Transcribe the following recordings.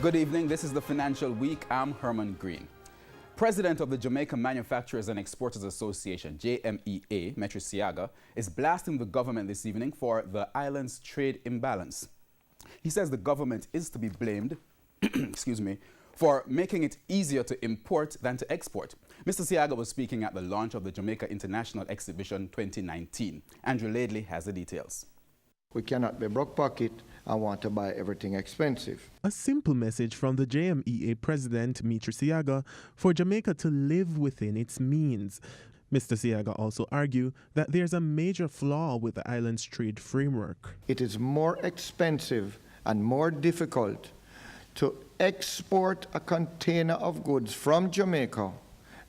Good evening. This is the Financial Week. I'm Herman Green. President of the Jamaica Manufacturers and Exporters Association, JMEA, Metri Siaga, is blasting the government this evening for the island's trade imbalance. He says the government is to be blamed for making it easier to import than to export. Mr. Siaga was speaking at the launch of the Jamaica International Exhibition 2019. Andrew Laidley has the details. We cannot be broke pocket and want to buy everything expensive. A simple message from the JMEA president, Metri Siaga, for Jamaica to live within its means. Mr. Siaga also argued that there's a major flaw with the island's trade framework. It is more expensive and more difficult to export a container of goods from Jamaica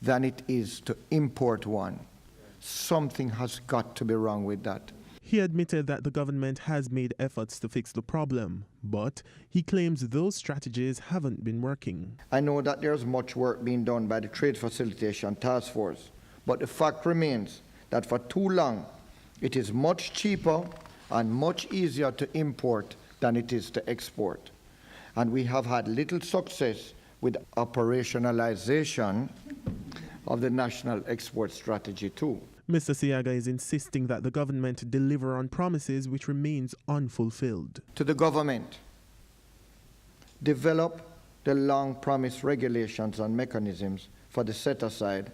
than it is to import one. Something has got to be wrong with that. He admitted that the government has made efforts to fix the problem, but he claims those strategies haven't been working. I know that there's much work being done by the Trade Facilitation Task Force, but the fact remains that for too long, it is much cheaper and much easier to import than it is to export. And we have had little success with operationalization of the National Export Strategy too. Mr. Siaga is insisting that the government deliver on promises which remains unfulfilled. To the government, develop the long-promised regulations and mechanisms for the set-aside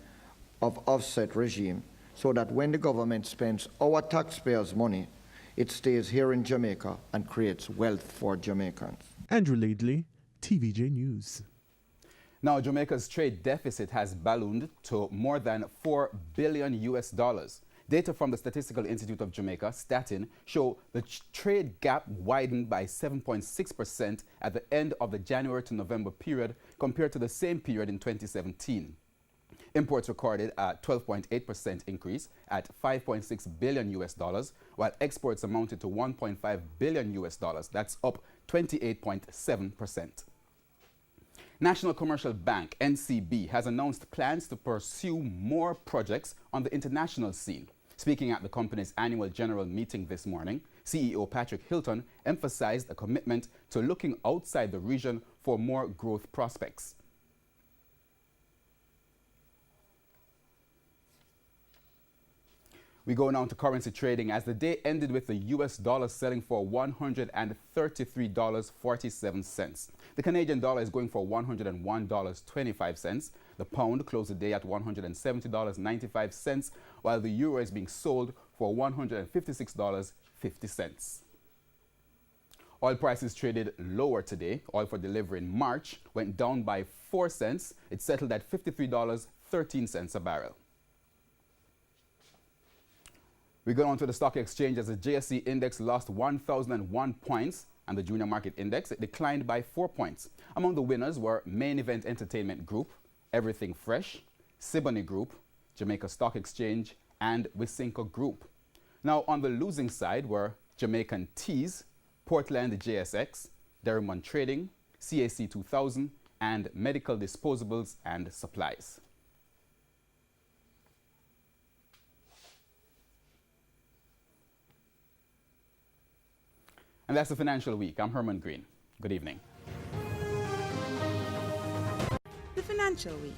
of offset regime so that when the government spends our taxpayers' money, it stays here in Jamaica and creates wealth for Jamaicans. Andrew Laidley, TVJ News. Now, Jamaica's trade deficit has ballooned to more than $4 billion. Data from the Statistical Institute of Jamaica, Statin, show the trade gap widened by 7.6% at the end of the January to November period compared to the same period in 2017. Imports recorded a 12.8% increase at $5.6 billion, while exports amounted to $1.5 billion. That's up 28.7%. National Commercial Bank, NCB, has announced plans to pursue more projects on the international scene. Speaking at the company's annual general meeting this morning, CEO Patrick Hilton emphasized a commitment to looking outside the region for more growth prospects. We go now to currency trading as the day ended with the US dollar selling for $133.47. The Canadian dollar is going for $101.25. The pound closed the day at $170.95, while the euro is being sold for $156.50. Oil prices traded lower today. Oil for delivery in March went down by 4 cents. It settled at $53.13 a barrel. We go on to the stock exchange as the JSE index lost 1,001 points and the junior market index it declined by 4 points. Among the winners were Main Event Entertainment Group, Everything Fresh, Siboney Group, Jamaica Stock Exchange, and Wisynco Group. Now on the losing side were Jamaican Teas, Portland JSX, Derrimon Trading, CAC 2000, and Medical Disposables and Supplies. And that's the Financial Week. I'm Herman Green. Good evening. The Financial Week